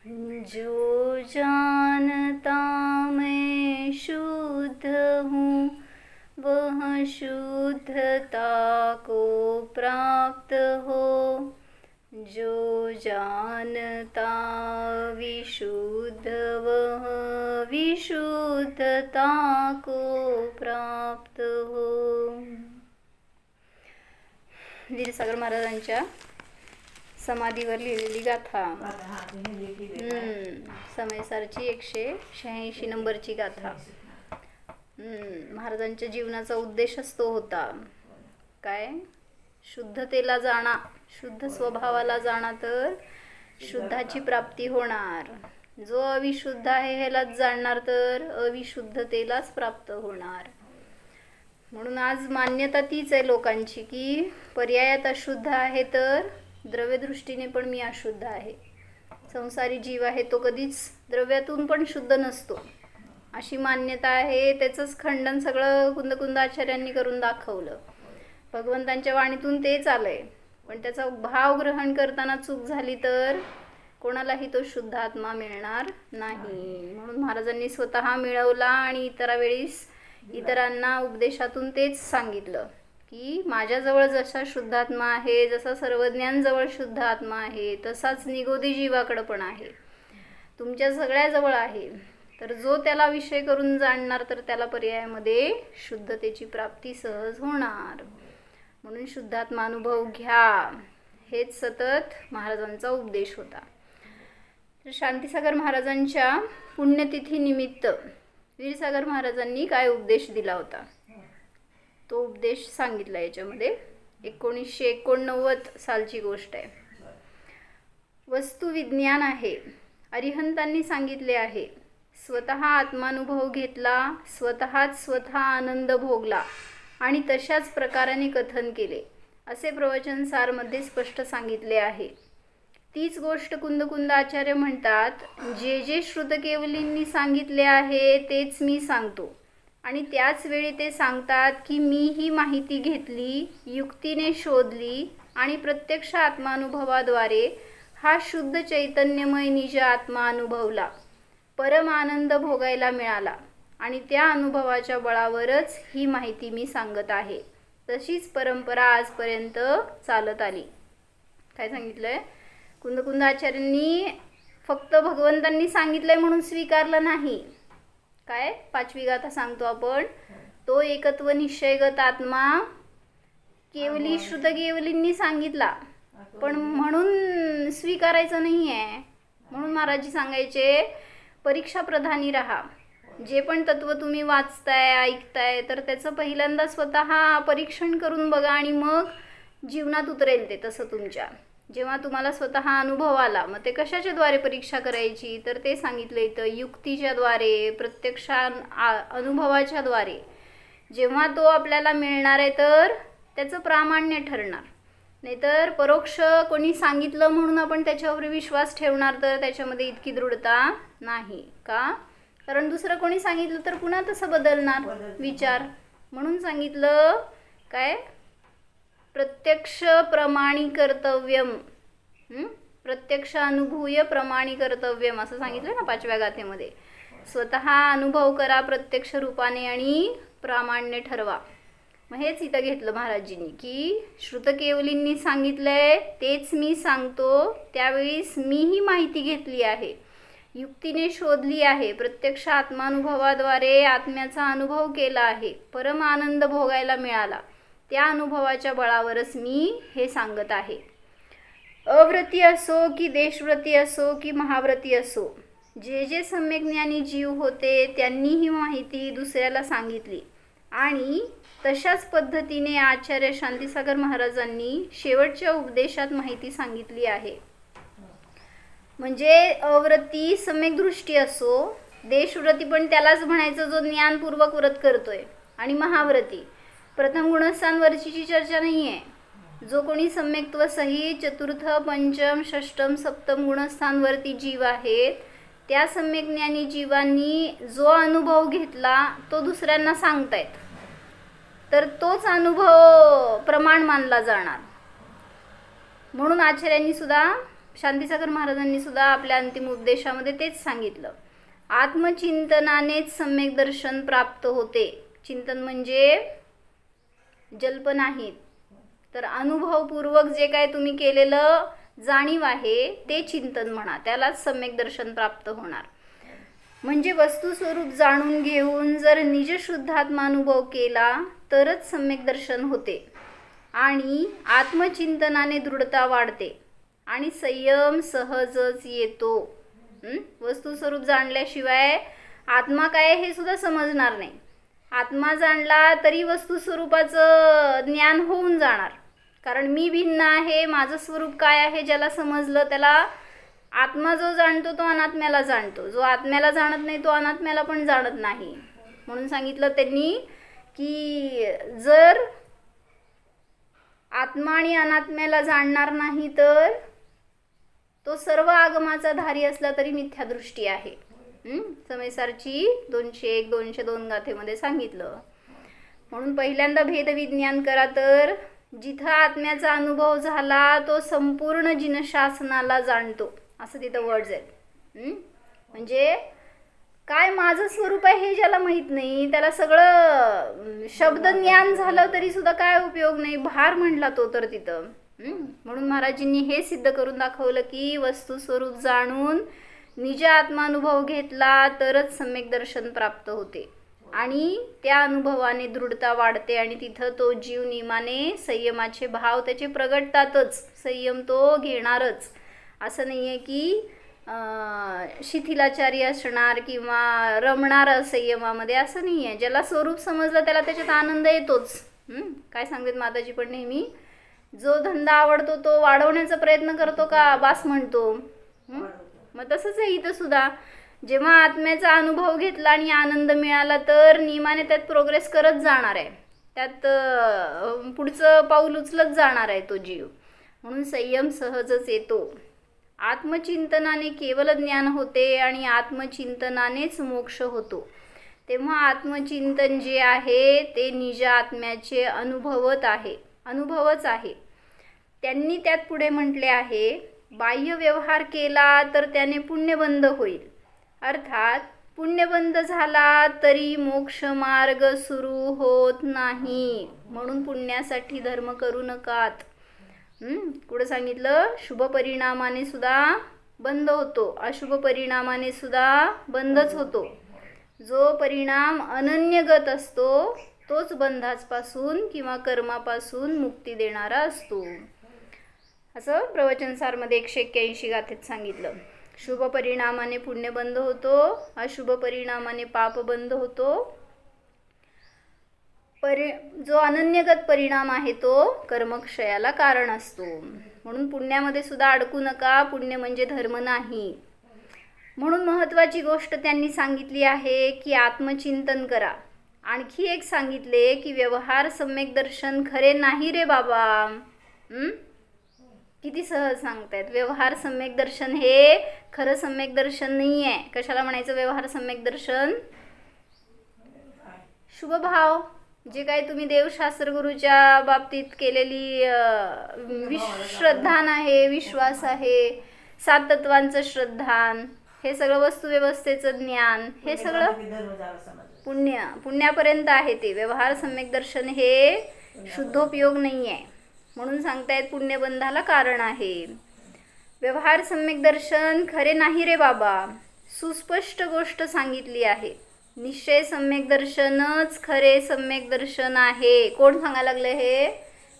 जो जानता मैं शुद्ध हूँ वह शुद्धता को प्राप्त हो, जो जानता विशुद्ध वह विशुद्धता को प्राप्त हो। वीरसागर महाराजांच्या समाधीवर लिहिलेली गाथा, समयसारची 186 नंबरची गाथा। महाराजांच्या जीवनाचा उद्देशच तो होता काय, शुद्धतेला जाणा, शुद्ध स्वभावाला जाणा तर शुद्धाची प्राप्ती होणार। जो अविशुद्ध आहे ह्यालाच जाणणार तर अविशुद्धतेलाच प्राप्त होणार। म्हणून आज मान्यता तीच आहे लोकांची की पर्यायात अशुद्ध आहे तर द्रव्यदृष्टीने पण मी अशुद्ध आहे। संसारी जीव आहे तो कधीच द्रव्यातून पण शुद्ध नसतो अशी मान्यता आहे। त्याचंच खंडन सगळं कुंद आचार्यांनी करून दाखवलं। भगवंतांच्या वाणीतून तेच आलंय, पण त्याचा भाव ग्रहण करताना चूक झाली तर कोणालाही तो शुद्ध आत्मा मिळणार नाही। म्हणून महाराजांनी स्वतः मिळवला आणि इतरांना उपदेशातून तेच सांगितलं की माझ्याजवळ जसा शुद्ध आत्मा आहे, जसा सर्वज्ञांजवळ शुद्ध आत्मा आहे, तसाच निगोदी जीवाकडे पण आहे, तुमच्या सगळ्याजवळ आहे। तर जो त्याला विषय करून जाणणार तर त्याला पर्यायामध्ये शुद्धतेची प्राप्ती सहज होणार। म्हणून शुद्धात्मा अनुभव घ्या, हेच सतत महाराजांचा उपदेश होता। तर शांतीसागर महाराजांच्या पुण्यतिथी निमित्त वीरसागर महाराजांनी काय उपदेश दिला होता तो उपदेश सांगितला याच्यामध्ये। 1989 सालची गोष्ट आहे। वस्तू विज्ञान आहे, अरिहंतांनी सांगितले आहे। स्वतः आत्मानुभव घेतला, स्वतः आनंद भोगला आणि तशाच प्रकाराने कथन केले असे प्रवचन सारमध्ये स्पष्ट सांगितले आहे। तीच गोष्ट कुंद आचार्य म्हणतात, जे श्रुतकेवलींनी सांगितले आहे तेच मी सांगतो। आणि त्याच वेळी ते सांगतात की मी ही माहिती घेतली, युक्तीने शोधली आणि प्रत्यक्ष आत्मानुभवाद्वारे हा शुद्ध चैतन्यमय निज आत्मा अनुभवला, परम आनंद भोगायला मिळाला आणि त्या अनुभवाच्या बळावरच ही माहिती मी सांगत आहे। तशीच परंपरा आजपर्यंत चालत आली। काय सांगितलंय कुंद आचार्यांनी? फक्त भगवंतांनी सांगितलंय म्हणून स्वीकारलं नाही। काय 5वी गाथा सांगतो आपण, तो एकत्व निश्चयगत आत्मा केवली श्रुत केवलींनी सांगितला पण म्हणून स्वीकारायचं नाही आहे। म्हणून महाराजी सांगायचे परीक्षा प्रधानी राहा। जे पण तत्व तुम्ही वाचताय ऐकताय तर त्याचं पहिल्यांदा स्वतः परीक्षण करून बघा आणि मग जीवनात उतरेल ते तसं तुमच्या। जेव्हा तुम्हाला स्वतः अनुभव आला मग ते कशाच्या द्वारे परीक्षा करायची तर ते सांगितलं इथं, युक्तीच्या द्वारे, प्रत्यक्ष अनुभवाच्या द्वारे। जेव्हा तो आपल्याला मिळणार आहे तर त्याचं प्रामाण्य ठरणार, नाहीतर परोक्ष कोणी सांगितलं म्हणून आपण त्याच्यावर विश्वास ठेवणार तर त्याच्यामध्ये इतकी दृढता नाही का, कारण दुसरं कोणी सांगितलं तर पुन्हा तसं बदलणार विचार। म्हणून सांगितलं काय, प्रत्यक्ष प्रमाणी कर्तव्यम, प्रत्यक्ष अनुभूय प्रमाणी कर्तव्यम असं सांगितलं ना 5व्या गाथेमध्ये। स्वतः अनुभव करा प्रत्यक्ष रूपाने आणि प्रामाण्य ठरवा। मग हेच इथं घेतलं महाराजींनी की श्रुतकेवलींनी सांगितलंय तेच मी सांगतो, त्यावेळीस मीही माहिती घेतली आहे, युक्तीने शोधली आहे, प्रत्यक्ष आत्मानुभवाद्वारे आत्म्याचा अनुभव केला आहे, परम आनंद भोगायला मिळाला, त्या अनुभवाच्या बळावरच मी हे सांगत आहे। अव्रती असो की देशव्रती असो की महाव्रती असो, जे सम्यक्ज्ञानी जीव होते त्यांनी ही माहिती दुसऱ्याला सांगितली आणि तशाच पद्धतीने आचार्य शांतीसागर महाराजांनी शेवटच्या उपदेशात माहिती सांगितली आहे। म्हणजे अव्रती सम्यक दृष्टी असो, देशव्रती पण त्यालाच म्हणायचं जो ज्ञानपूर्वक व्रत करतोय, आणि महाव्रती प्रथम गुणस्थानवरची चर्चा नाही आहे। जो कोणी सम्यक्त्व सहित चतुर्थ पंचम षष्टम सप्तम गुणस्थानवरती जीव आहेत त्या सम्यक्ज्ञानी जीवांनी जो अनुभव घेतला तो दुसऱ्यांना सांगतायत, तर तोच अनुभव प्रमाण मानला जाणार। म्हणून आचार्यांनी सुद्धा शांतीसागर महाराजांनी सुद्धा आपल्या अंतिम उपदेशामध्ये तेच सांगितलं. आत्मचिंतनानेच सम्यक दर्शन प्राप्त होते. चिंतन म्हणजे जल्प नाहीत, तर अनुभवपूर्वक जे काय तुम्ही केलेलं जाणीव आहे ते चिंतन म्हणा, त्यालाच सम्यक दर्शन प्राप्त होणार. म्हणजे वस्तुस्वरूप जाणून घेऊन जर निजशुद्धात्मानुभव केला तरच सम्यक दर्शन होते आणि आत्मचिंतनाने दृढता वाढते आणि संयम सहजच येतो. वस्तुस्वरूप जाणल्याशिवाय आत्मा काय हे सुद्धा समजणार नाही. आत्मा जाणला तरी वस्तुस्वरूपाचं ज्ञान होऊन जाणार, कारण मी भिन्न आहे, माझं स्वरूप काय आहे ज्याला समजलं त्याला आत्मा जो जाणतो तो अनात्म्याला जाणतो, जो आत्म्याला जाणत नाही तो अनात्म्याला पण जाणत नाही. म्हणून सांगितलं त्यांनी की जर आत्मा आणि अनात्म्याला जाणणार नाही तर तो सर्व आगमाचा धारी असला तरी मिथ्यादृष्टी आहे. समयसारची 201-202 गाथेमध्ये सांगितलं. म्हणून पहिल्यांदा भेदविज्ञान करा, तर जिथं आत्म्याचा अनुभव झाला तो संपूर्ण जिनशासनाला जाणतो, असं तिथं वर्ड्स आहेत. म्हणजे काय माझं स्वरूप आहे हे ज्याला माहीत नाही त्याला सगळं शब्द ज्ञान झालं तरी सुद्धा काय उपयोग नाही, भार म्हणला तो तर तिथं. म्हणून महाराजींनी हे सिद्ध करून दाखवलं की वस्तू स्वरूप जाणून निज आत्मानुभव घेतला तरच सम्यक दर्शन प्राप्त होते आणि त्या अनुभवाने दृढता वाढते आणि तिथं तो जीव नियमाने संयमाचे भाव त्याचे प्रगटतातच. संयम तो घेणारच. असं नाही आहे की शिथिलाचारी असणार किंवा रमणार संयमामध्ये, असं नाही आहे. ज्याला स्वरूप समजलं त्याला त्याच्यात आनंद येतोच. काय सांगतात माताजी पण नेहमी, जो धंदा आवडतो तो वाढवण्याचा प्रयत्न करतो का बास म्हणतो. मग तसंच आहे इथं सुद्धा. जेव्हा आत्म्याचा अनुभव घेतला आणि आनंद मिळाला तर नियमाने त्यात प्रोग्रेस करत जाणार आहे, त्यात पुढचं पाऊल उचलत जाणार आहे तो जीव. म्हणून संयम सहजच येतो. आत्मचिंतनाने केवल ज्ञान होते आणि आत्मचिंतनानेच मोक्ष होतो. तेव्हा आत्मचिंतन जे आहे ते निज आत्म्याचे अनुभवच आहे. त्यांनी त्यात पुढे म्हटले आहे, बाह्य व्यवहार केला तर त्याने पुण्यबंध होईल. अर्थात पुण्यबंध झाला तरी मोक्ष मार्ग सुरू होत नाही. म्हणून पुण्यासाठी धर्म करू नकात. पुढे सांगितलं, शुभ परिणामाने सुद्धा बंध होतो, अशुभ परिणामाने सुद्धा बंधच होतो. जो परिणाम अनन्यगत असतो तोच बंधापासून किंवा कर्मापासून मुक्ती देणारा असतो. असं प्रवचनसारमध्ये 181 गाथेत सांगितलं. शुभ परिणामाने पुण्य बंद होतो, अशुभ परिणामाने पाप बंद होतो. जो अनन्यगत परिणाम आहे तो कर्मक्षयाला कारण असतो. म्हणून पुण्यामध्ये सुद्धा अडकू नका. पुण्य म्हणजे धर्म नाही. म्हणून महत्त्वाची गोष्ट त्यांनी सांगितली आहे की आत्मचिंतन करा. आणखी एक सांगितले की व्यवहार सम्यक दर्शन खरे नाही रे बाबा. किती सहज सांगतायत. व्यवहार सम्यक दर्शन हे खरं सम्यक दर्शन नाही आहे. कशाला म्हणायचं व्यवहार सम्यक दर्शन? शुभभाव, जे काही तुम्ही देवशास्त्र गुरुच्या बाबतीत केलेली श्रद्धान आहे, विश्वास आहे, 7 तत्वांचं श्रद्धान, हे सगळं वस्तुव्यवस्थेचं ज्ञान, हे सगळं पुण्यापर्यंत आहे. ते व्यवहार सम्यक दर्शन हे शुद्धोपयोग नाही आहे. म्हणून सांगतायत पुण्यबंधाला कारण आहे. व्यवहार सम्यक दर्शन खरे नाही रे बाबा. सुस्पष्ट गोष्ट सांगितली आहे. निश्चय सम्यक दर्शनच खरे सम्यक दर्शन आहे. कोण सांगायला लागले हे?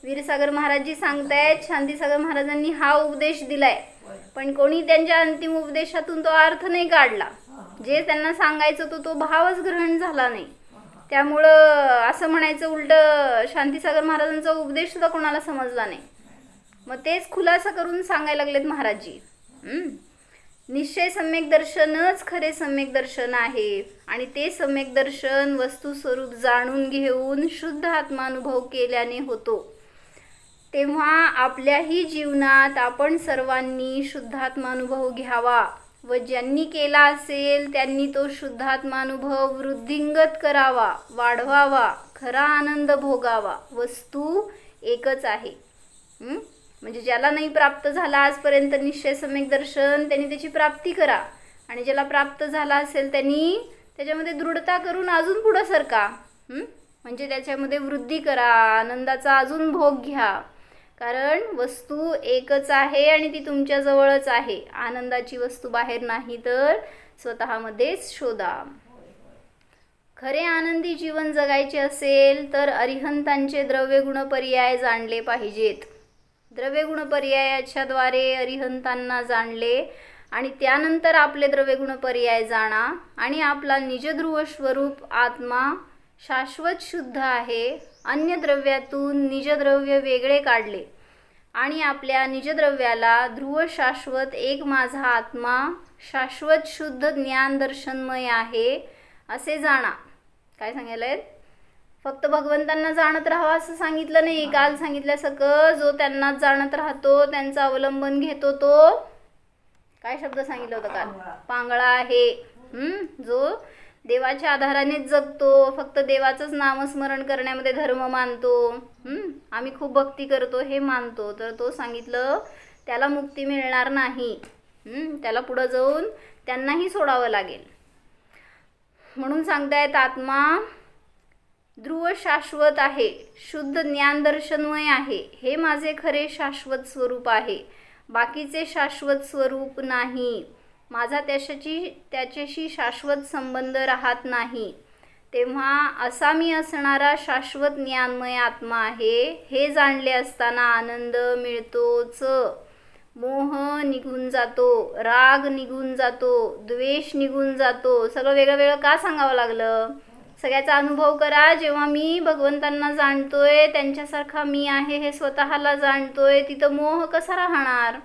वीरसागर महाराजजी सांगतायत. शांतीसागर महाराजांनी हा उपदेश दिलाय, पण कोणी त्यांच्या अंतिम उपदेशातून तो अर्थ नाही काढला. जे त्यांना सांगायचं तो भावच ग्रहण झाला नाही. त्यामुळं असं म्हणायचं उलट शांतीसागर महाराजांचा उपदेश सुद्धा कोणाला समजला नाही. मग तेच खुलासा करून सांगायला लागलेत महाराजजी. निश्चय सम्यक दर्शनच खरे सम्यक दर्शन आहे आणि ते सम्यक दर्शन वस्तू स्वरूप जाणून घेऊन शुद्ध आत्मानुभव केल्याने होतो. तेव्हा आपल्याही जीवनात आपण सर्वांनी शुद्धात्मानुभव घ्यावा व ज्यांनी केला असेल त्यांनी तो शुद्धात्मानुभव वृद्धिंगत करावा, वाढवावा, खरा आनंद भोगावा. वस्तू एकच आहे. म्हणजे ज्याला नाही प्राप्त झाला आजपर्यंत निश्चय सम्यक दर्शन, त्यांनी त्याची प्राप्ती करा. आणि ज्याला प्राप्त झाला असेल त्यांनी त्याच्यामध्ये दृढता करून अजून पुढं सरका. म्हणजे त्याच्यामध्ये वृद्धी करा, आनंदाचा अजून भोग घ्या. कारण वस्तू एकच आहे आणि ती तुमच्याजवळच आहे. आनंदाची वस्तू बाहेर नाही तर स्वतःमध्येच शोधा. खरे आनंदी जीवन जगायचे असेल तर अरिहंतांचे द्रव्यगुण पर्याय जाणले पाहिजेत. द्रव्यगुण पर्यायाच्या द्वारे अरिहंतांना जाणले आणि त्यानंतर आपले द्रव्यगुण पर्याय जाणा आणि आपला निजध्रुव स्वरूप आत्मा शाश्वत शुद्ध आहे. अन्य द्रव्यातून निजद्रव्य वेगळे काढले आणि आपल्या निजद्रव्याला ध्रुव शाश्वत एक माझा आत्मा शाश्वत शुद्ध ज्ञान दर्शनमय आहे असे जाणा. काय सांगायला फक्त भगवंतांना जाणत राहावं असं सांगितलं नाही. काल सांगितल्यासारखं जो त्यांनाच जाणत राहतो, त्यांचं अवलंबन घेतो, तो काय शब्द सांगितलं होतं काल? पांगळा आहे. जो देवाच्या आधारानेच जगतो, फक्त देवाचंच नामस्मरण करण्यामध्ये धर्म मानतो, आम्ही खूप भक्ती करतो हे मानतो, तर तो सांगितलं त्याला मुक्ती मिळणार नाही. त्याला पुढं जाऊन त्यांनाही सोडावं लागेल. म्हणून सांगतायत आत्मा ध्रुव शाश्वत आहे, शुद्ध ज्ञानदर्शनमय आहे, हे माझे खरे शाश्वत स्वरूप आहे. बाकीचे शाश्वत स्वरूप नाही. माझा त्याच्याशी शाश्वत संबंध राहत नाही. तेव्हा असा मी असणारा शाश्वत ज्ञानमय आत्मा आहे हे जाणले असताना आनंद मिळतोच. मोह निघून जातो, राग निघून जातो, द्वेष निघून जातो. सगळं वेगळं वेगळं का सांगावं लागलं? सगळ्याचा अनुभव करा. जेव्हा मी भगवंतांना जाणतोय, त्यांच्यासारखा मी आहे हे स्वतःला जाणतोय, तिथं मोह कसा राहणार?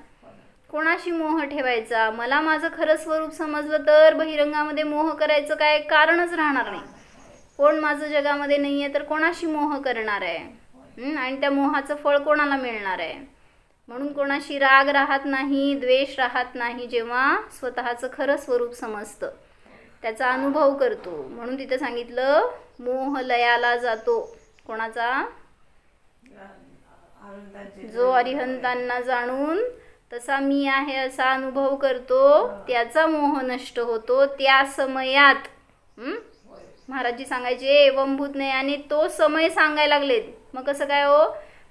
कोणाशी मोह ठेवायचा? मला माझं खरं स्वरूप समजलं तर बहिरंगामध्ये मोह करायचं काय कारणच राहणार नाही. कोण माझं जगामध्ये नाही आहे तर कोणाशी मोह करणार आहे? आणि त्या मोहाचं फळ कोणाला मिळणार आहे? म्हणून कोणाशी राग राहत नाही, द्वेष राहत नाही, जेव्हा स्वतःचं खरं स्वरूप समजतं, त्याचा अनुभव करतो. म्हणून तिथं सांगितलं मोह लयाला जातो. कोणाचा? जो अरिहंतांना जाणून तसा मी आहे असा अनुभव करतो, त्याचा मोह नष्ट होतो. त्या समयात महाराजजी सांगायचे एवंभूत नयाने तो समय सांगायला लागलेत. मग कसं काय हो?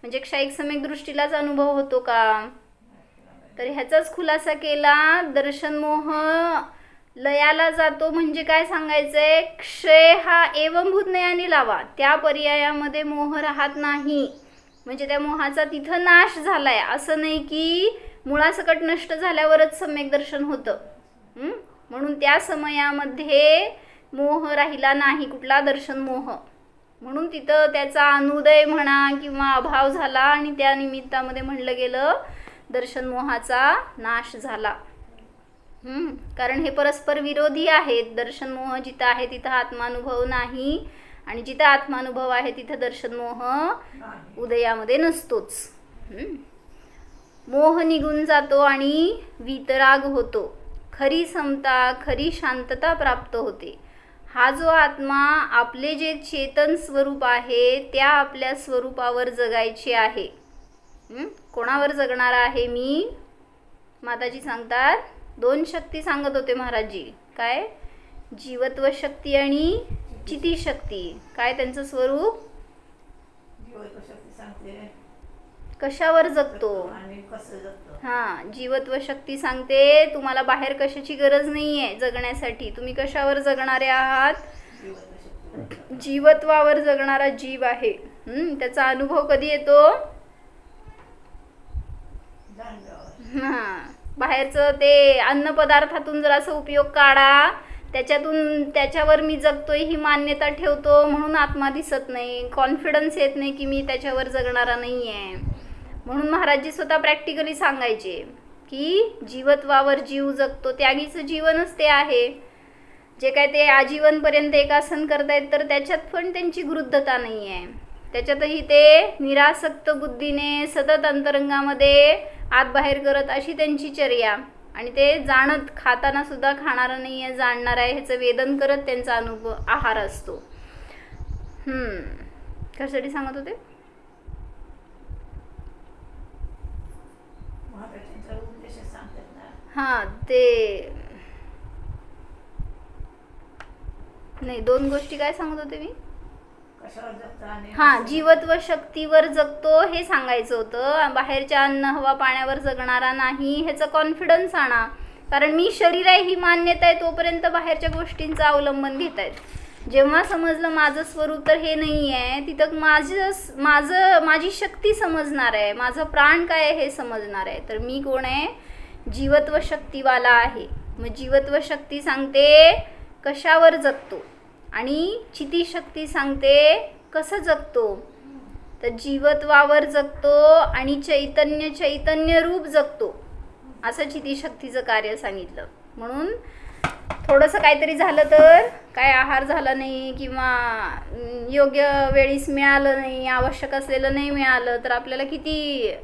म्हणजे क्षयिक सम्यक दृष्टीलाच अनुभव होतो का? तर ह्याचाच खुलासा केला. दर्शन मोह लयाला जातो म्हणजे काय सांगायचंय? क्षय हा एवंभूत नयाने लावा. त्या पर्यायामध्ये मोह राहत नाही. म्हणजे त्या मोहाचा तिथं नाश झालाय असं नाही की मुळासकट नष्ट झाल्यावरच सम्यक दर्शन होतं. म्हणून त्या समयामध्ये मोह राहिला नाही, कुठला दर्शन मोह. म्हणून तिथं त्याचा अनुदय म्हणा किंवा अभाव झाला आणि त्या निमित्तामध्ये म्हणलं गेलं दर्शन मोहाचा नाश झाला. कारण हे परस्पर विरोधी आहेत. दर्शन मोह जिथं आहे तिथं आत्मानुभव नाही आणि जिथं आत्मानुभव आहे तिथं दर्शन मोह उदयामध्ये नसतोच. मोह निघून जातो आणि वितराग होतो. खरी समता, खरी शांतता प्राप्त होते. हा जो आत्मा आपले जे चेतन स्वरूप आहे त्या आपल्या स्वरूपावर जगायचे आहे. कोणावर जगणार आहे मी? माताजी सांगतात 2 शक्ती सांगत होते महाराजजी. काय? जीवत्व शक्ती आणि चिती शक्ती. काय त्यांचं स्वरूप? कशावर जगतो? जीवत्व शक्ती सांगते तुम्हाला बाहेर कशाची गरज नाहीये जगण्यासाठी. तुम्ही कशावर जगणारे आहात? जीवत्वावर जगणारा जीव आहे. त्याचा अनुभव कधी येतो? बाहेरचं ते अन्न पदार्थातून जरासा उपयोग काढा, त्याच्यावर मी जगतोय ही मान्यता ठेवतो म्हणून आत्मा दिसत नाही, कॉन्फिडन्स येत नाही की मी त्याच्यावर जगणारा नाही आहे. म्हणून महाराजजी स्वतः प्रॅक्टिकली सांगायचे की जीवत्वावर जीव जगतो, त्यागीचं जीवनच ते आहे. जे काय ते आजीवनपर्यंत एकासन करतायत तर त्याच्यात पण त्यांची गृद्धता नाही आहे. त्याच्यातही ते निरासक्त बुद्धीने सतत अंतरंगामध्ये आत बाहेर करत अशी त्यांची चर्या. आणि ते जाणत खाताना सुद्धा खाणारा नाही आहे, जाणणार आहे ह्याचं वेदन करत त्यांचा अनुभव आहार असतो. कशासाठी सांगत होते? हां ते नाही, दोन गोष्टी काय सांगत होते मी? हां, जीवत्व शक्तीवर जगतो हे सांगायचं होतं. बाहेरच्या अन्न हवा पाण्यावर जगणारा नाही ह्याचा कॉन्फिडन्स आणा. कारण मी शरीर आहे ही मान्यता आहे तोपर्यंत बाहेरच्या गोष्टींचं अवलंबन घेत आहेत. जेव्हा समजलं माझं स्वरूप तर हे नाही आहे, तिथं माझी शक्ती समजणार आहे, माझं प्राण काय आहे हे समजणार आहे. तर मी कोण आहे? जीवत्व शक्तीवाला आहे. मग जीवत्व शक्ती सांगते कशावर जगतो आणि चिती शक्ती सांगते कसं जगतो. तर जीवत्वावर जगतो आणि चैतन्य रूप जगतो असं चिती शक्तीचं कार्य सांगितलं. म्हणून थोडंसं काहीतरी झालं तर, काय आहार झाला नाही किंवा योग्य वेळीस मिळालं नाही, आवश्यक असलेलं नाही मिळालं तर आपल्याला किती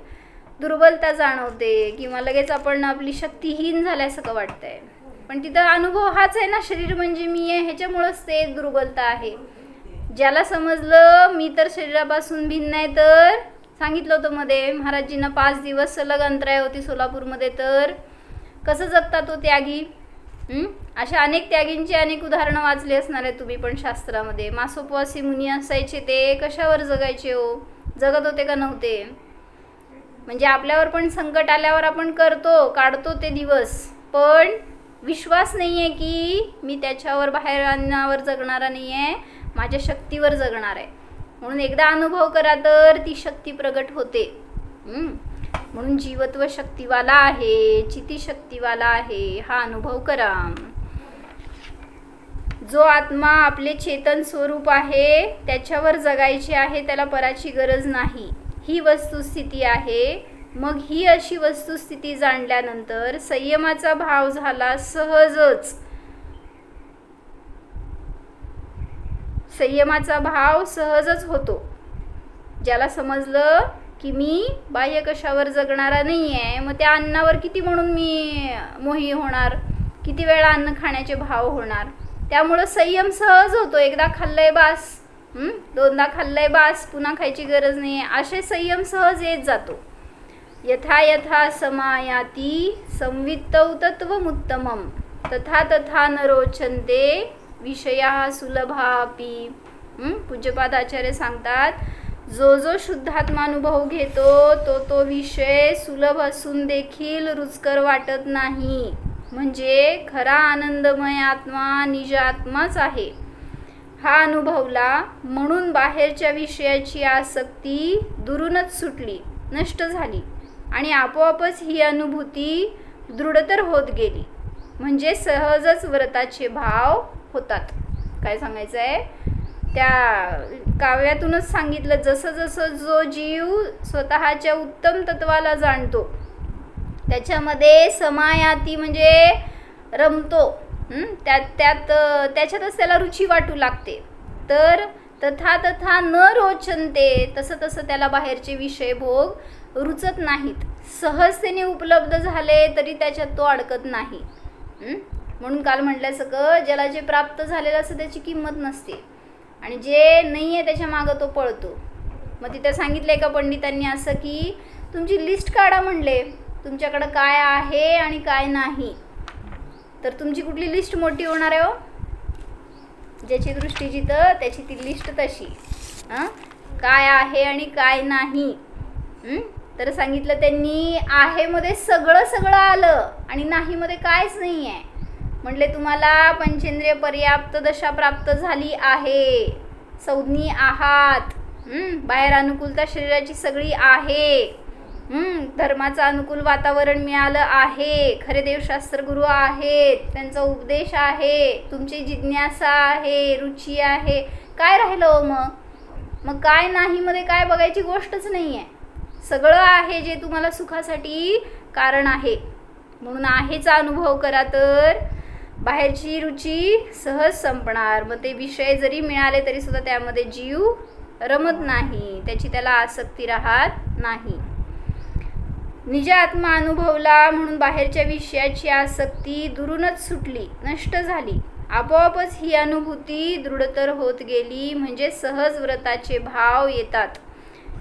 दुर्बलता जाणवते किंवा लगेच आपण आपली शक्तीहीन झाल्यासारखं वाटतंय. पण तिथं अनुभव हाच आहे ना, शरीर म्हणजे मी आहे, ह्याच्यामुळंच ते दुर्बलता आहे. ज्याला समजलं मी तर शरीरापासून भिन्न आहे, तर सांगितलं होतं मध्ये महाराजजींना 5 दिवस सलग अंतराय होती सोलापूरमध्ये, तर कसं जगता तो त्यागी. अशा अनेक त्यागींची अनेक उदाहरणं वाचली असणार आहे तुम्ही पण शास्त्रामध्ये. मासोपवासी मुनी असायचे, ते कशावर जगायचे हो? जगत होते का नव्हते? म्हणजे आपल्यावर पण संकट आल्यावर आपण काढतो ते दिवस, पण विश्वास नाही आहे की मी त्याच्यावर बाहेर अन्नावर जगणारा नाही आहे, माझ्या शक्तीवर जगणार आहे. म्हणून एकदा अनुभव करा तर ती शक्ती प्रगट होते. म्हणून जीवत्व शक्तीवाला आहे, चिती शक्तीवाला आहे, हा अनुभव करा. जो आत्मा आपले चेतन स्वरूप आहे त्याच्यावर जगायचे आहे, त्याला पराची गरज नाही, ही वस्तुस्थिती आहे. मग ही अशी वस्तुस्थिती जाणल्यानंतर संयमाचा भाव झाला सहजच. संयमाचा भाव सहजच होतो. ज्याला समजलं की मी बाह्य कशावर जगणारा नाही आहे, मग त्या अन्नावर किती म्हणून मी मोही होणार, किती वेळा अन्न खाण्याचे भाव होणार. त्यामुळं संयम सहज होतो. एकदा खाल्लंय बास, दोनदा खाल्लंय बास, पुन्हा खायची गरज नाही, असे संयम सहज येत जातो. यथा यथा समायाती संवित्तौ तत्त्वमुत्तमं तथा तथा न रोचन्ते विषया सुलभापि. पूज्यपाद आचार्य सांगतात, जो शुद्धात्मानुभव घेतो तो विषय सुलभ असून देखील रुचकर वाटत नाही. म्हणजे खरा आनंदमय आत्मा निज आत्माच आहे. हा अनुभवला म्हणून बाहेरच्या विषयाची आसक्ती दुरूनच सुटली, नष्ट झाली आणि आपोआपच ही अनुभूती दृढतर होत गेली. म्हणजे सहजच व्रताचे भाव होतात. काय सांगायचं आहे? त्या काव्यातूनच सांगितलं, जसं जसं जो जीव स्वतःच्या उत्तम तत्वाला जाणतो त्याच्यामध्ये समायाती म्हणजे रमतो, त्याच्यातच त्याला रुची वाटू लागते. तर तथा तथा न रोचनते, तसं त्याला बाहेरचे विषय भोग रुचत नाहीत. सहजतेने उपलब्ध झाले तरी त्याच्यात तो अडकत नाही. म्हणून काल म्हटल्यासारखं ज्याला जे प्राप्त झालेलं असतं त्याची किंमत नसते आणि जे नाही आहे त्याच्या मागं तो पळतो. मग तिथं सांगितलं एका पंडितांनी असं की तुमची लिस्ट काढा म्हणले, तुमच्याकडं काय आहे आणि काय नाही. तर तुमची कुठली लिस्ट मोठी होणार आहे हो? ज्याची दृष्टी जिथं त्याची ती लिस्ट तशी. काय आहे आणि काय नाही. तर सांगितलं त्यांनी, आहे मध्ये सगळं आलं आणि नाही मध्ये कायच नाही आहे. म्हटले तुम्हाला पंचेंद्रिय पर्याप्त दशा प्राप्त झाली आहे, संज्ञी आहात, बाहेर अनुकूलता शरीराची सगळी आहे, धर्माचं अनुकूल वातावरण मिळालं आहे, खरे देवशास्त्र गुरु आहेत, त्यांचा उपदेश आहे, तुमची जिज्ञासा आहे, रुची आहे. काय राहिलं हो मग काय नाही मध्ये काय बघायची गोष्टच नाही आहे. सगळं आहे जे तुम्हाला सुखासाठी कारण आहे. म्हणून आहेचा अनुभव करा तर बाहेरची रुची सहज संपणार. मग ते विषय जरी मिळाले तरी सुद्धा त्यामध्ये जीव रमत नाही, त्याची त्याला आसक्ती राहत नाही. निज आत्मा अनुभवला म्हणून बाहेरच्या विषयाची आसक्ती दुरूनच सुटली, नष्ट झाली. आपोआपच ही अनुभूती दृढतर होत गेली. म्हणजे सहज व्रताचे भाव येतात.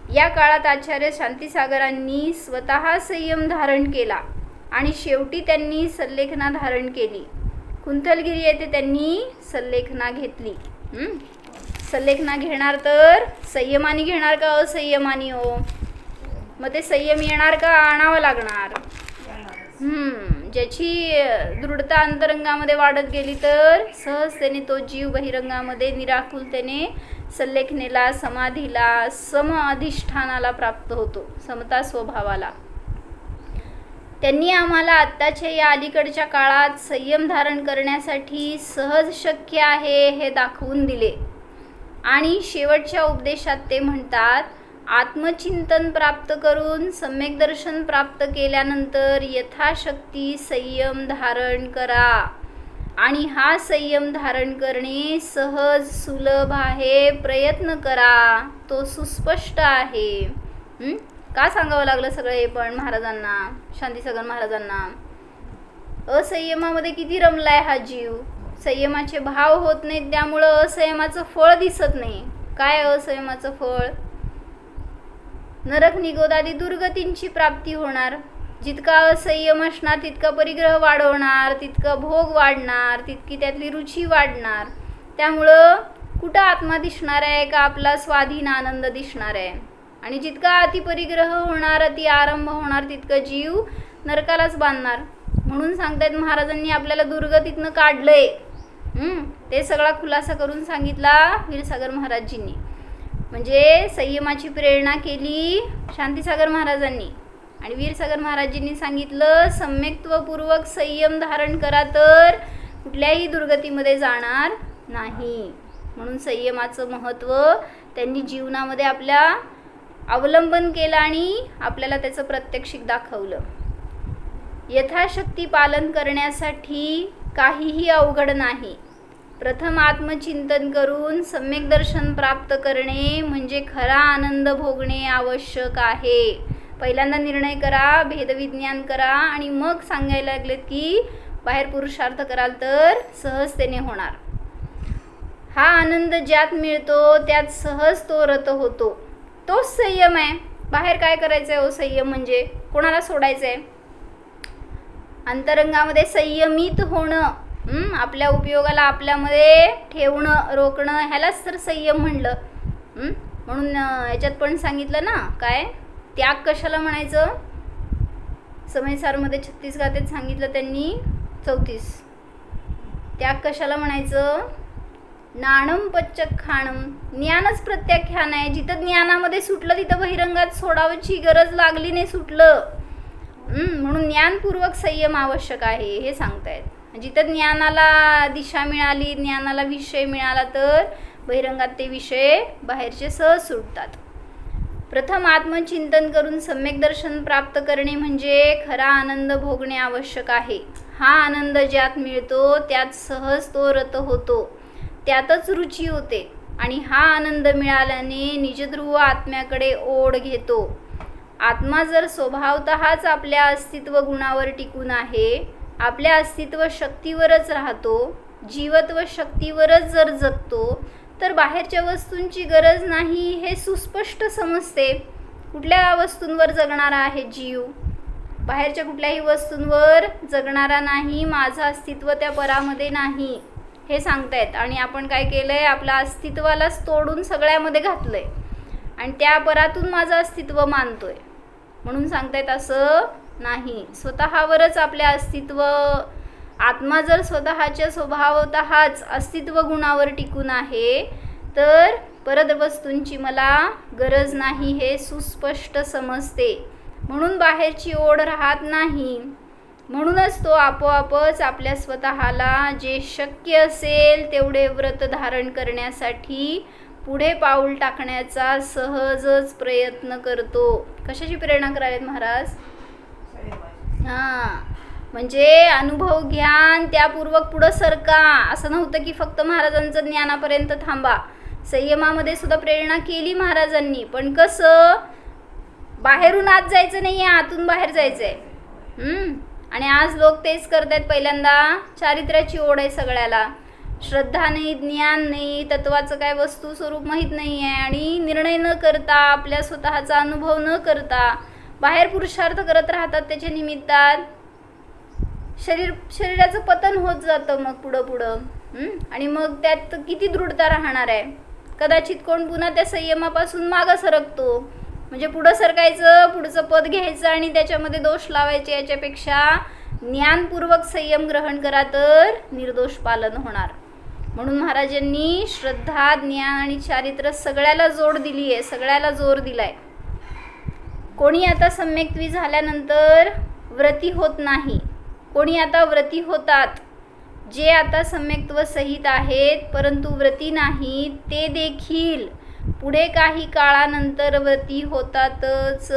या काळात आचार्य शांतीसागरांनी स्वतः संयम धारण केला आणि शेवटी त्यांनी सल्लेखना धारण केली. कुंथलगिरी येथे त्यांनी सल्लेखना घेतली. सल्लेखना घेणार तर संयमाने घेणार का असंयमाने हो? मग ते संयम येणार का आणावं लागणार? ज्याची दृढता अंतरंगामध्ये वाढत गेली तर सहजतेने तो जीव बहिरंगामध्ये निराकुलतेने सल्लेखनेला, समाधीला, सम अधिष्ठानाला प्राप्त होतो, समता स्वभावाला. त्यांनी आम्हाला आत्ताच्या या अलीकडच्या काळात संयम धारण करण्यासाठी सहज शक्य आहे हे दाखवून दिले. आणि शेवटच्या उपदेशात ते म्हणतात, आत्मचिंतन प्राप्त करून सम्यक दर्शन प्राप्त केल्यानंतर यथाशक्ती संयम धारण करा. आणि हा संयम धारण करणे सहज सुलभ आहे, प्रयत्न करा, तो सुस्पष्ट आहे. का सांगावं लागलं सगळं हे पण महाराजांना, शांतीसागर महाराजांना? असंयमामध्ये किती रमलाय हा जीव, संयमाचे भाव होत नाहीत, त्यामुळं असंयमाचं फळ दिसत नाही. काय असंयमाचं फळ? नरक निगोदादी दुर्गतींची प्राप्ती होणार. जितका असंयम असणार तितका परिग्रह वाढवणार, तितका भोग वाढणार, तितकी त्यातली रुची वाढणार. त्यामुळं कुठं आत्मा दिसणार आहे का आपला स्वाधीन आनंद दिसणार आहे? आणि जितका अतिपरिग्रह होणार, अति आरंभ होणार, तितकं जीव नरकालाच बांधणार. म्हणून सांगतायत महाराजांनी आपल्याला दुर्गतीतनं काढलंय. ते सगळा खुलासा करून सांगितला वीरसागर महाराजजींनी. म्हणजे संयमाची प्रेरणा केली शांतीसागर महाराजांनी आणि वीरसागर महाराजजींनी सांगितलं सम्यक्त्वपूर्वक संयम धारण करा तर कुठल्याही दुर्गतीमध्ये जाणार नाही. म्हणून संयमाचं महत्त्व त्यांनी जीवनामध्ये आपल्या अवलंबन केलं आणि आपल्याला त्याचं प्रात्यक्षिक दाखवलं. यथाशक्ती पालन करण्यासाठी काहीही अवघड नाही. प्रथम आत्मचिंतन करून सम्यक दर्शन प्राप्त करणे म्हणजे खरा आनंद भोगणे आवश्यक आहे. पहिल्यांदा निर्णय करा, भेदविज्ञान करा आणि मग सांगायला लागलेत की बाहेर पुरुषार्थ कराल तर सहजतेने होणार. हा आनंद ज्यात मिळतो त्यात सहज तो रत होतो, तोच संयम आहे. बाहेर काय करायचं आहे? संयम म्हणजे कोणाला सोडायचं आहे? अंतरंगामध्ये संयमित होणं, आपल्या उपयोगाला आपल्यामध्ये ठेवणं, रोखणं, ह्यालाच तर संयम म्हणलं. म्हणून याच्यात पण सांगितलं ना, काय त्याग कशाला म्हणायचं? समयसारमध्ये 36 गाथेत सांगितलं त्यांनी 34. त्याग कशाला म्हणायचं? नाणम पच्चखाणम, ज्ञानच प्रत्याख्यान आहे. जिथं ज्ञानामध्ये सुटलं तिथं बहिरंगात सोडावची गरज लागली नाही, सुटलं. म्हणून ज्ञानपूर्वक संयम आवश्यक आहे हे सांगतायत. जिथं ज्ञानाला दिशा मिळाली, ज्ञानाला विषय मिळाला तर बहिरंगात ते विषय बाहेरचे सहज सुटतात. प्रथम आत्मचिंतन करून सम्यक दर्शन प्राप्त करणे म्हणजे खरा आनंद भोगणे आवश्यक आहे. हा आनंद ज्यात मिळतो त्यात सहज तो रत होतो, त्यातच रुची होते आणि हा आनंद मिळाल्याने निजध्रुव आत्म्याकडे ओढ घेतो. आत्मा जर स्वभावतःच आपल्या अस्तित्व गुणावर टिकून आहे, आपल्या अस्तित्व शक्तीवरच राहतो, जीवत्व शक्तीवरच जर जगतो तर बाहेरच्या वस्तूंची गरज नाही हे सुस्पष्ट समजते. कुठल्या वस्तूंवर जगणारा आहे जीव? बाहेरच्या कुठल्याही वस्तूंवर जगणारा नाही. माझं अस्तित्व त्या परामध्ये नाही हे सांगतायत. आणि आपण काय केलंय? आपल्या अस्तित्वालाच तोडून सगळ्यामध्ये घातलंय आणि त्या परातून माझं अस्तित्व मानतोय. म्हणून सांगतायत असं नाही. स्वतःवरच आपले अस्तित्व, आत्मा जर स्वतःच्या स्वभावतःच अस्तित्व गुणावर टिकून आहे तर परत वस्तूंची मला गरज नाही हे सुस्पष्ट समजते. म्हणून बाहेरची ओढ राहत नाही. म्हणूनच तो आपोआपच आपल्या स्वतःला जे शक्य असेल तेवढे व्रत धारण करण्यासाठी पुढे पाऊल टाकण्याचा सहजच प्रयत्न करतो. कशाची प्रेरणा करावेत महाराज? म्हणजे अनुभव घ्यान त्यापूर्वक पुढं सरका. असं नव्हतं की फक्त महाराजांचं ज्ञानापर्यंत थांबा. संयमामध्ये सुद्धा प्रेरणा केली महाराजांनी, पण कसं? बाहेरून आत जायचं नाही, आतून बाहेर जायचंय. आणि आज लोक तेच करतायत. पहिल्यांदा चारित्र्याची ओढ आहे सगळ्याला. श्रद्धा नाही, ज्ञान नाही, तत्वाचं काय वस्तू स्वरूप माहीत नाही आहे आणि निर्णय न करता, आपल्या स्वतःचा अनुभव न करता बाहेर पुरुषार्थ करत राहतात, त्याच्या निमित्तात शरीराचं पतन होत जातं मग पुढं आणि मग त्यात किती दृढता राहणार आहे. कदाचित कोण पुन्हा त्या संयमापासून मागं सरकतो. म्हणजे पुढं सरकायचं, पुढचं पद घ्यायचं आणि त्याच्यामध्ये दोष लावायचे, याच्यापेक्षा ज्ञानपूर्वक संयम ग्रहण करा तर निर्दोष पालन होणार. म्हणून महाराजांनी श्रद्धा, ज्ञान आणि चारित्र्य सगळ्याला जोड दिली आहे, सगळ्याला जोर दिलाय. कोणी आता सम्यक्त्वी झाल्यानंतर व्रती होत नाही, कोणी आता व्रती होतात. जे आता सम्यक्त्व सहित आहेत परंतु व्रती नाहीत, ते देखील पुढे काही काळानंतर व्रती होतातच.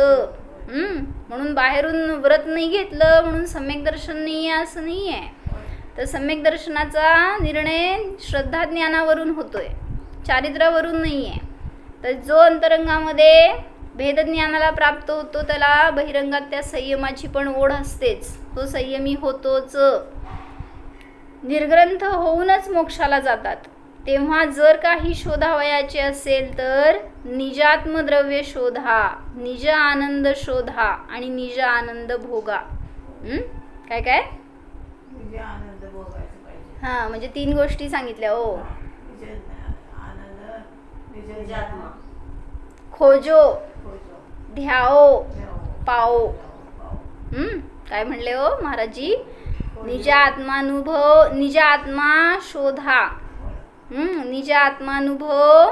म्हणून बाहेरून व्रत नाही घेतलं म्हणून सम्यक दर्शन नाही आहे असं नाही आहे. तर सम्यक दर्शनाचा निर्णय श्रद्धा ज्ञानावरून होतोय, चारित्र्यावरून नाही आहे. तर जो अंतरंगामध्ये भेदज्ञानाला प्राप्त होतो त्याला बहिरंगात त्या संयमाची पण ओढ असतेच, तो संयमी होतोच. निर्ग्रंथ होऊनच मोक्षाला जातात. तेव्हा जर काही शोधावयाचे असेल तर निजात्मद्रव्य शोधा, निज आनंद शोधा आणि निज आनंद भोगा. काय काय हां, म्हणजे 3 गोष्टी सांगितल्या. हो, खोजो, ध्याओ, पाओ. काय म्हणले हो महाराजजी? निज आत्मानुभव, निज आत्मा शोधा, निज आत्मानुभव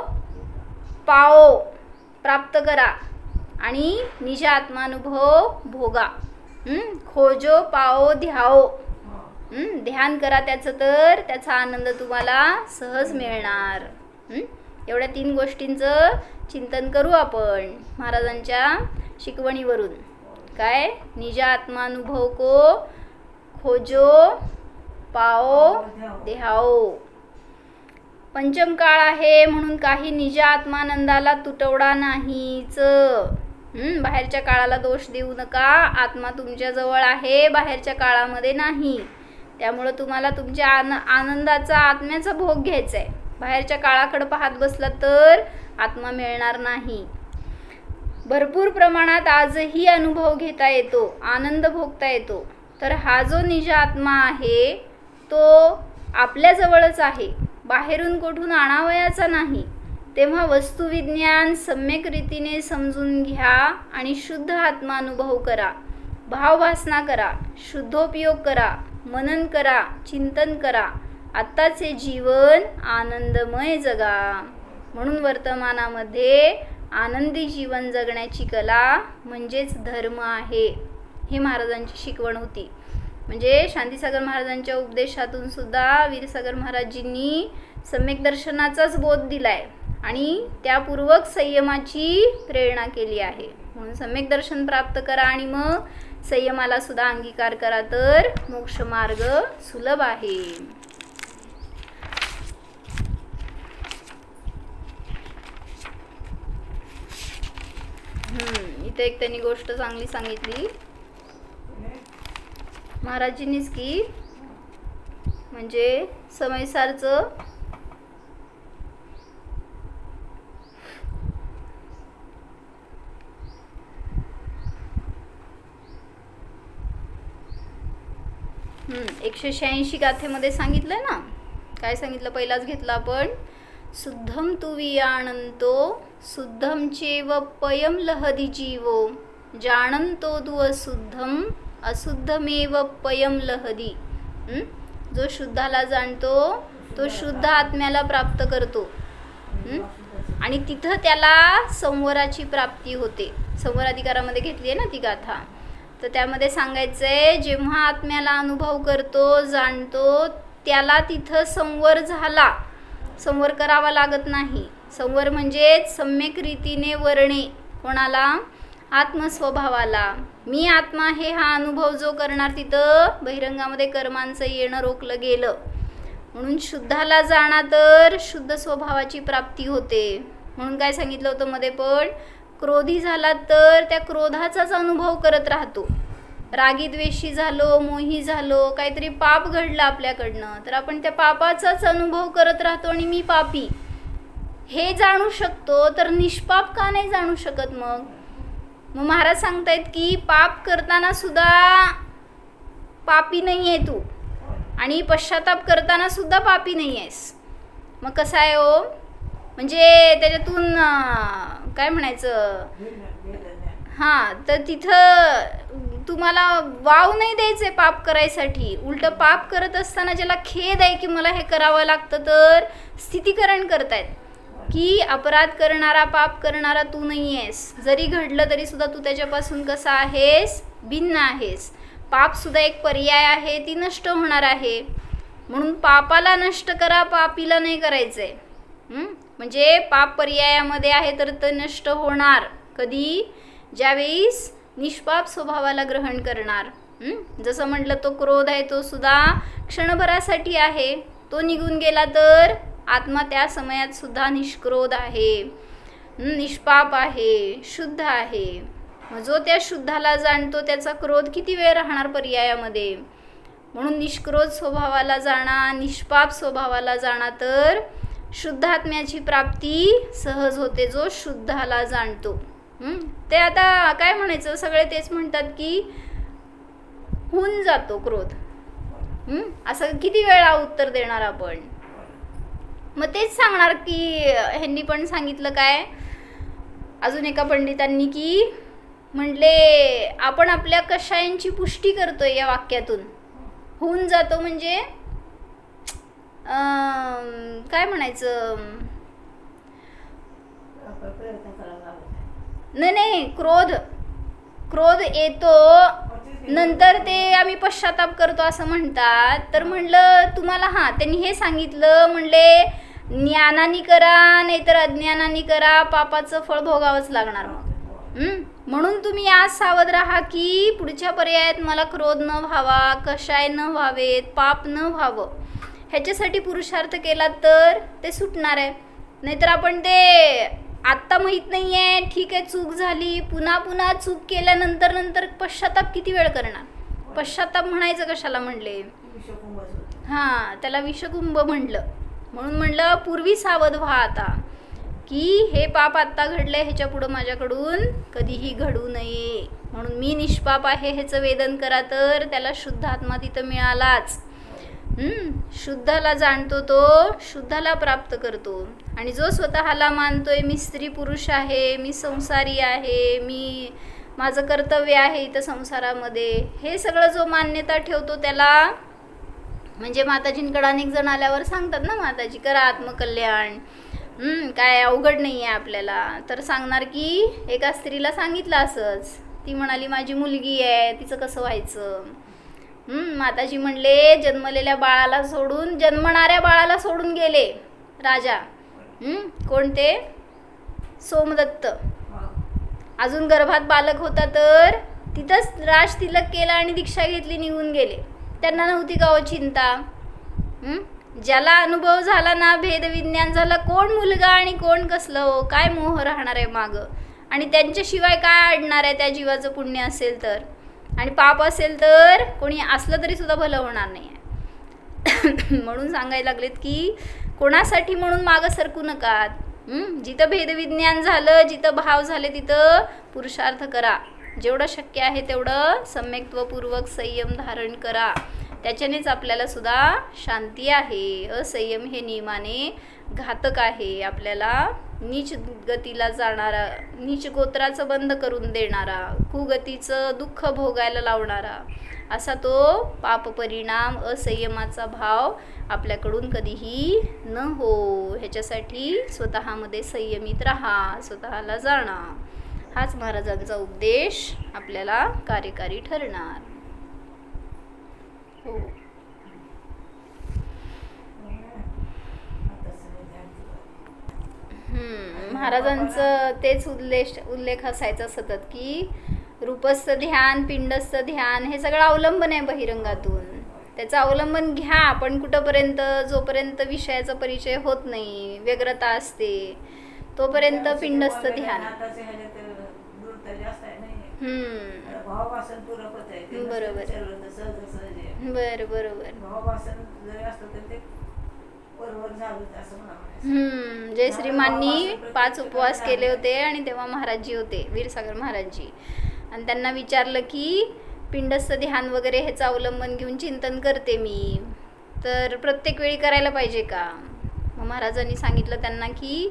पाओ, प्राप्त करा आणि निज आत्मानुभव भोगा. खोजो, पाओ, ध्याओ. ध्यान करा त्याचं, तर त्याचा आनंद तुम्हाला सहज मिळणार. एवढ्या 3 गोष्टींचं चिंतन करू आपण महाराजांच्या शिकवणीवरून. काय? निज आत्मानुभव को खोजो, पाओ, ध्याओ. पंचम काळ आहे म्हणून काही निज आत्मानंदाला तुटवडा नाहीच. बाहेरच्या काळाला दोष देऊ नका. आत्मा तुमच्या जवळ आहे, बाहेरच्या काळामध्ये नाही. त्यामुळं तुम्हाला तुमच्या आनंदाचा, आत्म्याचा भोग घ्यायचा आहे. बाहेरच्या काळाकडे पाहत बसला तर आत्मा मिळणार नाही. भरपूर प्रमाणात आजही अनुभव घेता येतो, आनंद भोगता येतो. तर हा जो निज आत्मा आहे तो आपल्याजवळच आहे, बाहेरून कुठून आणावयाचा नाही. तेव्हा वस्तुविज्ञान सम्यक रीतीने समजून घ्या आणि शुद्ध आत्मानुभव करा, भावभासना करा, शुद्धोपयोग करा, मनन करा, चिंतन करा. आत्ताचे जीवन आनंदमय जगा. म्हणून वर्तमानामध्ये आनंदी जीवन जगण्याची कला म्हणजेच धर्म आहे. ही महाराजांची शिकवण होती. म्हणजे शांतीसागर महाराजांच्या उपदेशातून सुद्धा वीरसागर महाराजींनी सम्यक दर्शनाचाच बोध दिलाय आणि त्यापूर्वक संयमाची प्रेरणा केली आहे. म्हणून सम्यक दर्शन प्राप्त करा आणि मग संयमाला सुद्धा अंगीकार करा तर मोक्ष मार्ग सुलभ आहे. इथे एक त्यांनी गोष्ट चांगली सांगितली महाराजींनीच की म्हणजे समयसारचं हम्म 186 गाथेमध्ये सांगितलंय ना. काय सांगितलं? पहिलाच घेतला आपण. शुद्धम तु वियाणंतो शुद्धम चेव पयम लहदी जीवो जानंतो तु अशुद्धम अशुद्धमेव पयम लहदी. जो शुद्धाला जाणतो तो शुद्ध आत्म्याला प्राप्त करतो आणि तिथं त्याला संवराची प्राप्ती होते. संवराधिकारामध्ये घेतली आहे ना ती गाथा. तर त्यामध्ये सांगायचंय जेव्हा आत्म्याला अनुभव करतो, जाणतो, त्याला तिथं संवर झाला. संवर करावा लागत नाही. संवर म्हणजे सम्यक रीतीने वर्णे. कोणाला? आत्मस्वभावाला. मी आत्मा आहे हा अनुभव जो करणार तिथं बहिरंगामध्ये कर्मांचं येणं रोखलं गेलं. म्हणून शुद्धाला जाणा तर शुद्ध स्वभावाची प्राप्ती होते. म्हणून काय सांगितलं होतं मध्ये पण, क्रोधी झाला तर त्या क्रोधाचाच अनुभव करत राहतो. रागी द्वेषी झालो, मोही झालो, काहीतरी पाप घडलं आपल्याकडनं, तर आपण त्या पापाचाच अनुभव करत राहतो आणि मी पापी हे जाणू शकतो, तर निष्पाप का नाही जाणू शकत? मग महाराज सांगतायत की पाप करताना सुद्धा पापी नाही आहे तू, आणि पश्चाताप करताना सुद्धा पापी नाही आहेस. मग कसं आहे हो? म्हणजे त्याच्यातून काय म्हणायचं, हां, तर तिथं तुम्हाला वाव नाही द्यायचे पाप करायसाठी. उलट पाप करत असताना ज्याला खेद आहे की मला हे करावं लागतं, तर स्थितीकरण करतायत की अपराध करणारा, पाप करणारा तू नाही आहेस. जरी घडलं तरी सुद्धा तू त्याच्यापासून कसा आहेस, भिन्न आहेस. पापसुद्धा एक पर्याय आहे, ती नष्ट होणार आहे. म्हणून पापाला नष्ट करा, पापीला नाही करायचं आहे. म्हणजे पाप पर्यायामध्ये आहे तर ते नष्ट होणार कधी? ज्यावेळीस निष्पाप स्वभावाला ग्रहण करणार. जसं म्हटलं, तो क्रोध आहे तो सुद्धा क्षणभरासाठी आहे, तो निघून गेला तर आत्मा त्या समयात सुद्धा निष्क्रोध आहे, निष्पाप आहे, शुद्ध आहे. मग जो त्या शुद्धाला जाणतो त्याचा क्रोध किती वेळ राहणार पर्यायामध्ये? म्हणून निष्क्रोध स्वभावाला जाणा, निष्पाप स्वभावाला जाणा, तर शुद्धात्म्याची प्राप्ती सहज होते, जो शुद्धाला जाणतो. ते आता काय म्हणायचं, सगळे तेच म्हणतात की होऊन जातो क्रोध. असं किती वेळा उत्तर देणार आपण? मग तेच सांगणार की ह्यांनी पण सांगितलं काय, अजून एका पंडितांनी की म्हणले आपण आपल्या कषायांची पुष्टी करतोय या वाक्यातून. होऊन जातो म्हणजे काय म्हणायचं, नाही, क्रोध येतो नंतर ते आम्ही पश्चाताप करतो असं म्हणतात. तर म्हणलं तुम्हाला, हां, त्यांनी हे सांगितलं, म्हणले ज्ञानाने करा नाहीतर अज्ञानाने करा, पापाचं फळ भोगावंच लागणार. मग म्हणून तुम्ही आज सावध राहा की पुढच्या पर्यायात मला क्रोध न व्हावा, कषाय न व्हावेत, पाप न व्हावं, ह्याच्यासाठी पुरुषार्थ केला तर ते सुटणार आहे. नाहीतर आपण ते आत्ता माहीत नाही आहे, ठीक आहे चूक झाली, पुन्हा चूक केल्यानंतर पश्चाताप किती वेळ करणार? पश्चाताप म्हणायचं कशाला म्हणले? हां, त्याला विषकुंभ म्हणलं. म्हणून म्हणलं पूर्वी सावध व्हा आता की हे पाप आत्ता घडलंय, ह्याच्या पुढं माझ्याकडून कधीही घडू नये. म्हणून मी निष्पाप आहे ह्याचं वेदन करा, तर त्याला शुद्ध आत्मा तिथं मिळालाच. शुद्धाला जाणतो तो शुद्धाला प्राप्त करतो. आणि जो स्वतःला मानतोय मी स्त्री पुरुष आहे, मी संसारी आहे, मी माझं कर्तव्य आहे इथं संसारामध्ये, हे सगळं जो मान्यता ठेवतो त्याला, म्हणजे माताजींकडे अनेक जण आल्यावर सांगतात ना, माताजी करा आत्मकल्याण, काय अवघड नाही आहे आपल्याला. तर सांगणार की एका स्त्रीला सांगितलं असंच, ती म्हणाली माझी मुलगी आहे, तिचं कसं व्हायचं? माताजी म्हणले जन्मलेल्या बाळाला सोडून, जन्मणाऱ्या बाळाला सोडून गेले राजा. कोणते? सोमदत्त. अजून गर्भात बालक होता तर तिथंच राज तिलक केला आणि दीक्षा घेतली, निघून गेले. त्यांना नव्हती का हो चिंता? ज्याला अनुभव झाला ना, भेदविज्ञान झालं, कोण मुलगा आणि कोण कसलं हो, काय मोह राहणार आहे मागं? आणि त्यांच्याशिवाय काय अडणार आहे? त्या जीवाचं पुण्य असेल तर, आणि पाप असेल तर कोणी असलं तरी सुद्धा भलं होणार नाही आहे. म्हणून सांगायला लागलेत की कोणासाठी म्हणून मागं सरकू नका. जिथं भेदविज्ञान झालं, जिथं भाव झाले, तिथं पुरुषार्थ करा. जेवढं शक्य आहे तेवढं सम्यक्त्वपूर्वक संयम धारण करा. त्याच्यानेच आपल्याला सुद्धा शांती आहे. असंयम हे नियमाने घातक आहे. आपल्याला नीच गतीला जाणारा, नीच गोत्राचं बंद करून देणारा, कुगतीचं दुःख भोगायला लावणारा असा तो पाप परिणाम, असंयमाचा भाव आपल्याकडून कधीही न हो. ह्याच्यासाठी स्वतःमध्ये संयमित राहा, स्वतःला जाणा. हाच महाराजांचा उपदेश आपल्याला कार्यकारी ठरणार. हो. महाराजांचं तेच उल्लेख असायचा सतत की रूपस्थ ध्यान, पिंडस्थ ध्यान हे सगळं अवलंबन आहे बहिरंगातून. त्याचं अवलंबन घ्या, पण कुठंपर्यंत? जोपर्यंत विषयाचा परिचय होत नाही, व्यग्रता असते, तोपर्यंत पिंडस्थ ध्यान. भावापासून पूरक होत आहे ते बरोबर. सहज आहे. बरोबर. भावापासून जरी असलं तर ते बरोबर झालं असं मला म्हणायचं. जय श्रीमाननी 5 उपवास केले होते आणि तेव्हा महाराजजी होते, वीरसागर महाराजजी, आणि त्यांना विचारलं की पिंडस्थ ध्यान वगैरे ह्याचं अवलंबन घेऊन चिंतन करते मी, तर प्रत्येक वेळी करायला पाहिजे का? मग महाराजांनी सांगितलं त्यांना की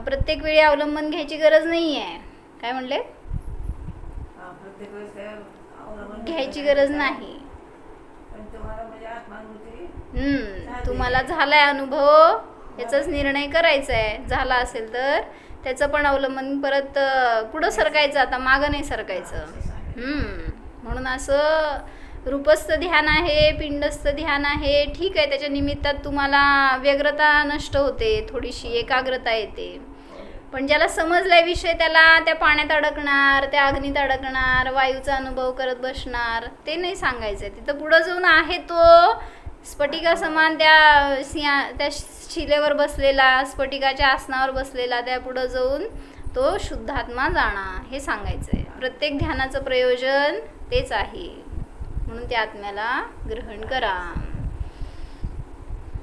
प्रत्येक वेळी अवलंबन घ्यायची गरज नाही आहे. काय म्हणले? प्रत्येक वेळेस काय अवलंबन घ्यायची गरज नाही. पण तुम्हाला म्हणजे आत्मानुभूती तुम्हाला झालाय अनुभव, याचाच निर्णय करायचा आहे. झाला असेल तर त्याचं पण अवलंबन परत पुढं सरकायचं, आता मागं नाही सरकायचं. म्हणून असं रूपस्थ ध्यान आहे, पिंडस्थ ध्यान आहे, ठीक आहे, त्याच्या निमित्तात तुम्हाला व्यग्रता नष्ट होते, थोडीशी एकाग्रता येते. पण ज्याला समजलाय विषय त्याला त्या पाण्यात अडकणार, त्या अग्नीत अडकणार, वायूचा अनुभव करत बसणार, ते नाही सांगायचंय. तिथं पुढं जाऊन आहे तो स्फटिका समान त्या शिलेवर बसलेला, स्फटिकाच्या आसनावर बसलेला, त्या पुढं जाऊन तो शुद्धात्मा जाणार, हे सांगायचंय. प्रत्येक ध्यानाचं प्रयोजन तेच आहे, म्हणून त्या आत्म्याला ग्रहण करा.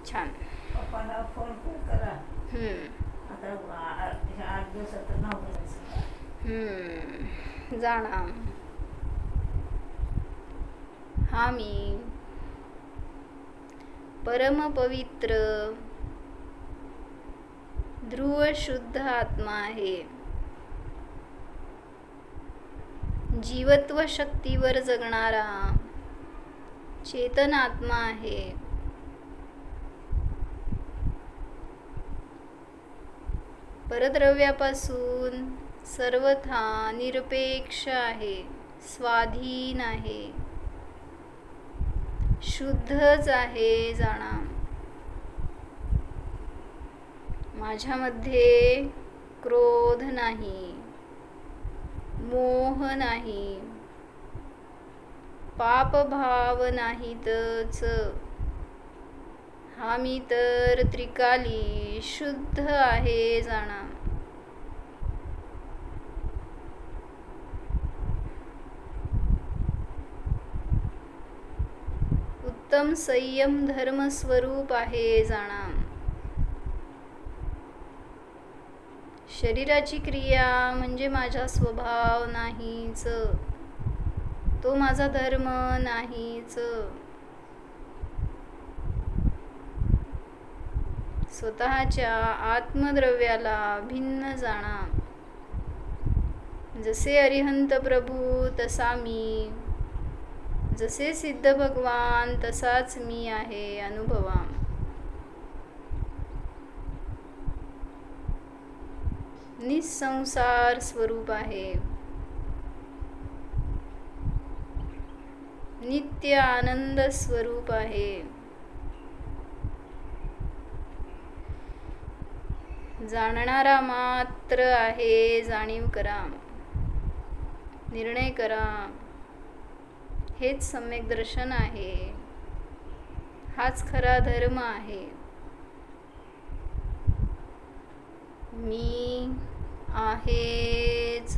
छान. पप्पांना फोन करा. आता 8 दिवसात नाव करायचं. जाणार. हा मी परम पवित्र ध्रुव शुद्ध आत्मा आहे. जीवत्व शक्तीवर जगणारा चेतन आत्मा आहे. परद्रव्यापासून सर्वथा निरपेक्ष आहे, स्वाधीन आहे, शुद्धच आहे. जाणा, माझ्यामध्ये क्रोध नाही, मोह नाही, पापभाव नाहीतच. हा मी तर त्रिकाली शुद्ध आहे. जाणा, उत्तम संयम धर्म स्वरूप आहे. जाणा, शरीराची क्रिया म्हणजे माझा स्वभाव नाहीच, तो माझा धर्म नाहीच. स्वतःच्या आत्मद्रव्याला भिन्न जाणा. जसे अरिहंत प्रभू तसा मी, जसे सिद्ध भगवान तसाच मी आहे. अनुभवा. निसंसार स्वरूप आहे, नित्य आनंद स्वरूप आहे. जाणणारा मात्र आहे. जाणीव करा, निर्णय करा, हेच सम्यक दर्शन आहे, हाच खरा धर्म आहे. मी आहेच.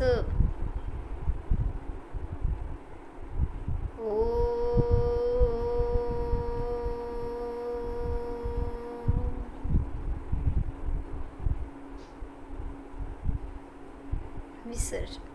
विसर्जन.